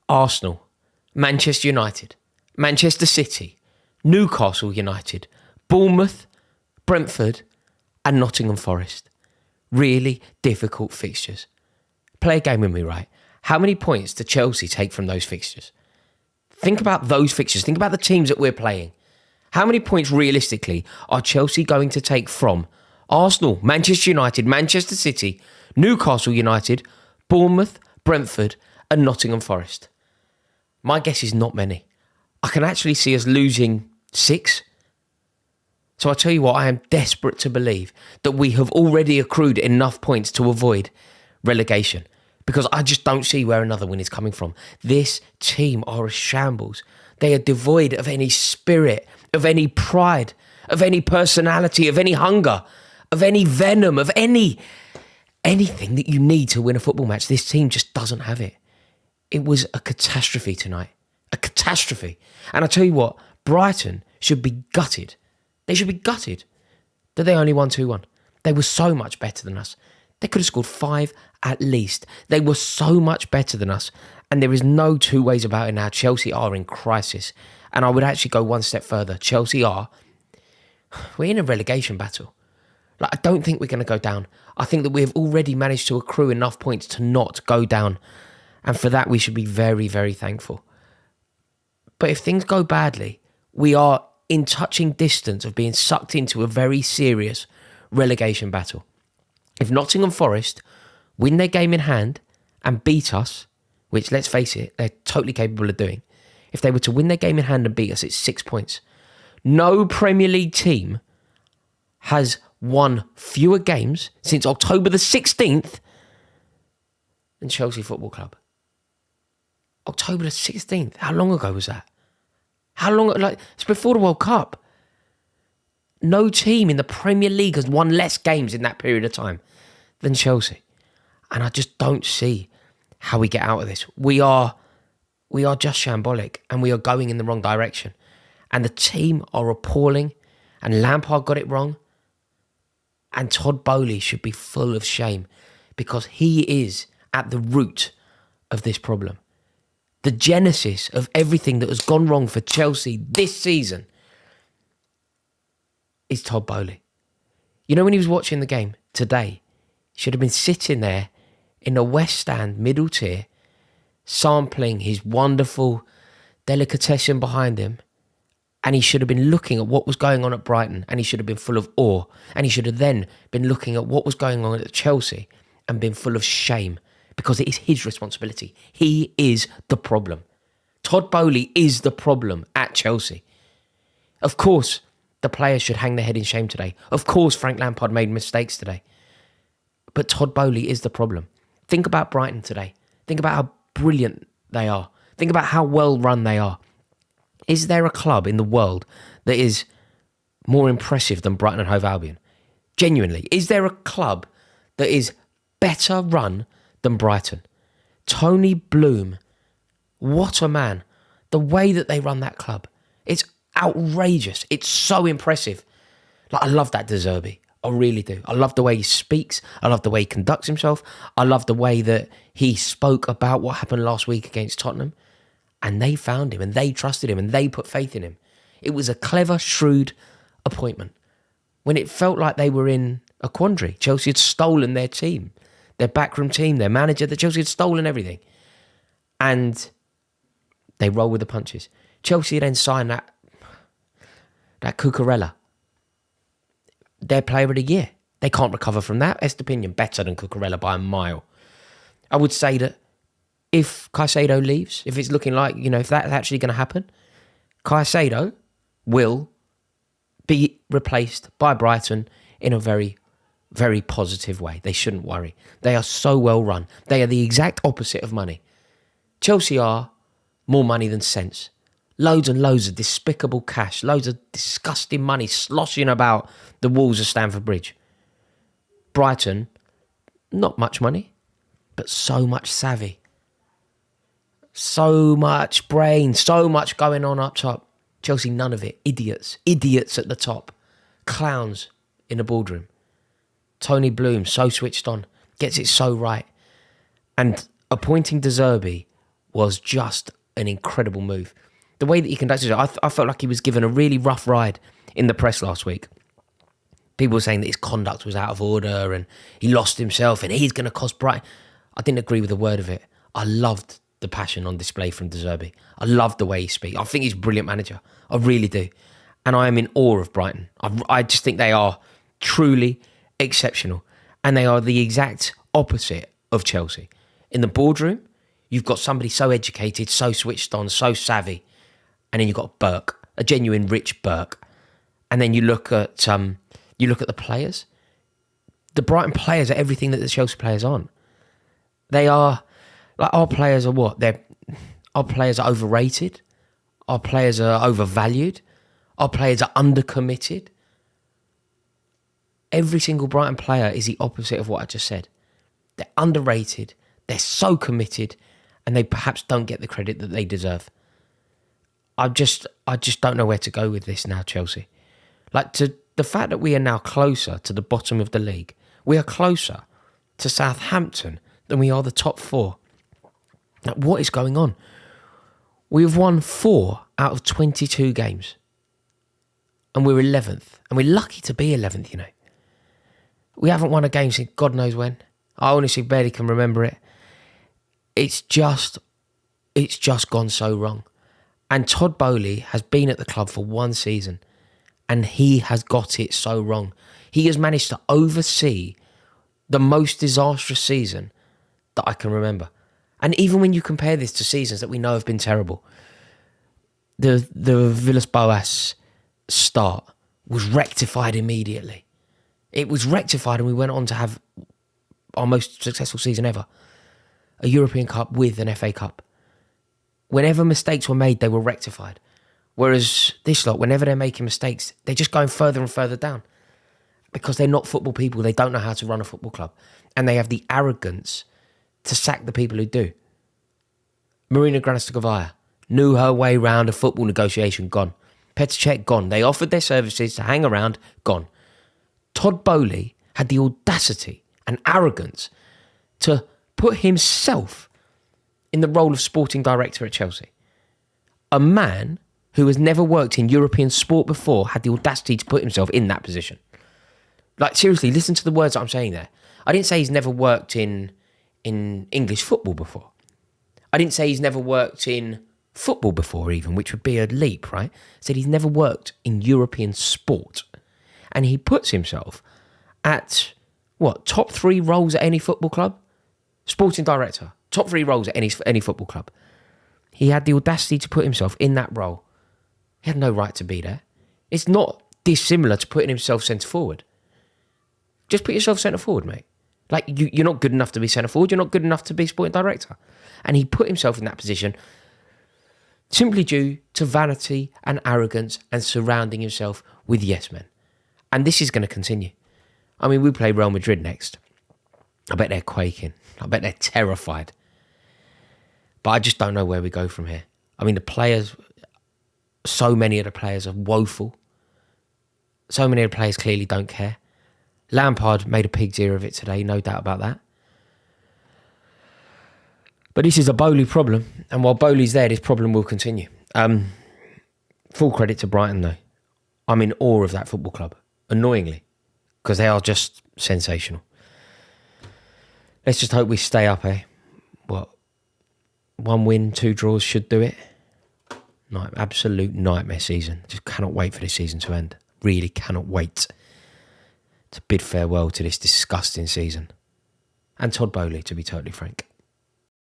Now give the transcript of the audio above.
Arsenal, Manchester United, Manchester City, Newcastle United, Bournemouth, Brentford and Nottingham Forest. Really difficult fixtures. Play a game with me, right? How many points do Chelsea take from those fixtures? Think about those fixtures. Think about the teams that we're playing. How many points realistically are Chelsea going to take from Arsenal, Manchester United, Manchester City, Newcastle United, Bournemouth, Brentford and Nottingham Forest? My guess is not many. I can actually see us losing 6. So I tell you what, I am desperate to believe that we have already accrued enough points to avoid relegation, because I just don't see where another win is coming from. This team are a shambles. They are devoid of any spirit, of any pride, of any personality, of any hunger, of any venom, of anything that you need to win a football match. This team just doesn't have it. It was a catastrophe tonight. A catastrophe. And I tell you what, Brighton should be gutted. They should be gutted that they only won 2-1. They were so much better than us. They could have scored 5 at least. They were so much better than us. And there is no two ways about it now. Chelsea are in crisis. And I would actually go one step further. We're in a relegation battle. I don't think we're going to go down. I think that we have already managed to accrue enough points to not go down. And for that, we should be very, very thankful. But if things go badly, we are in touching distance of being sucked into a very serious relegation battle. If Nottingham Forest win their game in hand and beat us, which, let's face it, they're totally capable of doing, if they were to win their game in hand and beat us, it's 6 points. No Premier League team has won fewer games since October the 16th than Chelsea Football Club. October the 16th. How long ago was that? How long? It's before the World Cup. No team in the Premier League has won less games in that period of time than Chelsea. And I just don't see how we get out of this. We are just shambolic and we are going in the wrong direction. And the team are appalling and Lampard got it wrong. And Todd Boehly should be full of shame because he is at the root of this problem. The genesis of everything that has gone wrong for Chelsea this season is Todd Boehly. You know, when he was watching the game today, he should have been sitting there in the West Stand middle tier, sampling his wonderful delicatessen behind him, and he should have been looking at what was going on at Brighton, and he should have been full of awe, and he should have then been looking at what was going on at Chelsea and been full of shame, because it is his responsibility. He is the problem. Todd Boehly is the problem at Chelsea. Of course, the players should hang their head in shame today. Of course, Frank Lampard made mistakes today. But Todd Boehly is the problem. Think about Brighton today. Think about how brilliant they are. Think about how well run they are. Is there a club in the world that is more impressive than Brighton and Hove Albion? Genuinely. Is there a club that is better run than Brighton? Tony Bloom, what a man. The way that they run that club, it's outrageous. It's so impressive. I love that De Zerbi. I really do. I love the way he speaks. I love the way he conducts himself. I love the way that he spoke about what happened last week against Tottenham. And they found him and they trusted him and they put faith in him. It was a clever, shrewd appointment. When it felt like they were in a quandary, Chelsea had stolen their team, their backroom team, their manager, that Chelsea had stolen everything. And they roll with the punches. Chelsea then signed that Cucurella, their player of the year. They can't recover from that. Estepinian better than Cucurella by a mile. I would say that if Caicedo leaves, if it's looking like, if that's actually going to happen, Caicedo will be replaced by Brighton in a very, very positive way. They shouldn't worry. They are so well run. They are the exact opposite of money. Chelsea are more money than sense. Loads and loads of despicable cash, loads of disgusting money sloshing about the walls of Stamford Bridge. Brighton, not much money, but so much savvy. So much brain, so much going on up top. Chelsea, none of it. Idiots. Idiots at the top. Clowns in the boardroom. Tony Bloom, so switched on. Gets it so right. And appointing De Zerbi was just an incredible move. The way that he conducted it, I felt like he was given a really rough ride in the press last week. People were saying that his conduct was out of order and he lost himself and he's going to cost Brighton. I didn't agree with a word of it. I loved the passion on display from De Zerbi. I loved the way he speaks. I think he's a brilliant manager. I really do. And I am in awe of Brighton. I just think they are truly exceptional. And they are the exact opposite of Chelsea. In the boardroom, you've got somebody so educated, so switched on, so savvy. And then you've got Burke, a genuine rich Burke. And then you look at the players. The Brighton players are everything that the Chelsea players aren't. They are, like, our players are what? Our players are overrated. Our players are overvalued. Our players are undercommitted. Every single Brighton player is the opposite of what I just said. They're underrated. They're so committed, and they perhaps don't get the credit that they deserve. I just don't know where to go with this now, Chelsea. Like, to the fact that we are now closer to the bottom of the league, we are closer to Southampton than we are the top four. Like, what is going on? We've won 4 out of 22 games. And we're 11th. And we're lucky to be 11th, you know. We haven't won a game since God knows when. I honestly barely can remember it. It's just gone so wrong. And Todd Boehly has been at the club for 1 season. And he has got it so wrong. He has managed to oversee the most disastrous season that I can remember. And even when you compare this to seasons that we know have been terrible, the Villas-Boas start was rectified immediately. It was rectified and we went on to have our most successful season ever. A European Cup with an FA Cup. Whenever mistakes were made, they were rectified. Whereas this lot, whenever they're making mistakes, they're just going further and further down. Because they're not football people. They don't know how to run a football club. And they have the arrogance to sack the people who do. Marina Granovskaya knew her way round a football negotiation, gone. Petr Cech, gone. They offered their services to hang around, gone. Todd Boehly had the audacity and arrogance to put himself in the role of sporting director at Chelsea. A man who has never worked in European sport before had the audacity to put himself in that position. Like, seriously, listen to the words that I'm saying there. I didn't say he's never worked in English football before. I didn't say he's never worked in football before even, which would be a leap, right? I said he's never worked in European sport. And he puts himself at, top 3 roles at any football club? Sporting director, top 3 roles at any football club. He had the audacity to put himself in that role. He had no right to be there. It's not dissimilar to putting himself centre forward. Just put yourself centre forward, mate. Like, you're not good enough to be centre forward. You're not good enough to be sporting director. And he put himself in that position simply due to vanity and arrogance and surrounding himself with yes men. And this is going to continue. I mean, we play Real Madrid next. I bet they're quaking. I bet they're terrified. But I just don't know where we go from here. I mean, the players, so many of the players are woeful. So many of the players clearly don't care. Lampard made a pig's ear of it today, no doubt about that. But this is a Boehly problem, and while Boehly's there, this problem will continue. Full credit to Brighton, though. I'm in awe of that football club, annoyingly, because they are just sensational. Let's just hope we stay up, eh? 1 win, 2 draws should do it. Absolute nightmare season. Just cannot wait for this season to end. Really cannot wait to bid farewell to this disgusting season. And Todd Boehly, to be totally frank.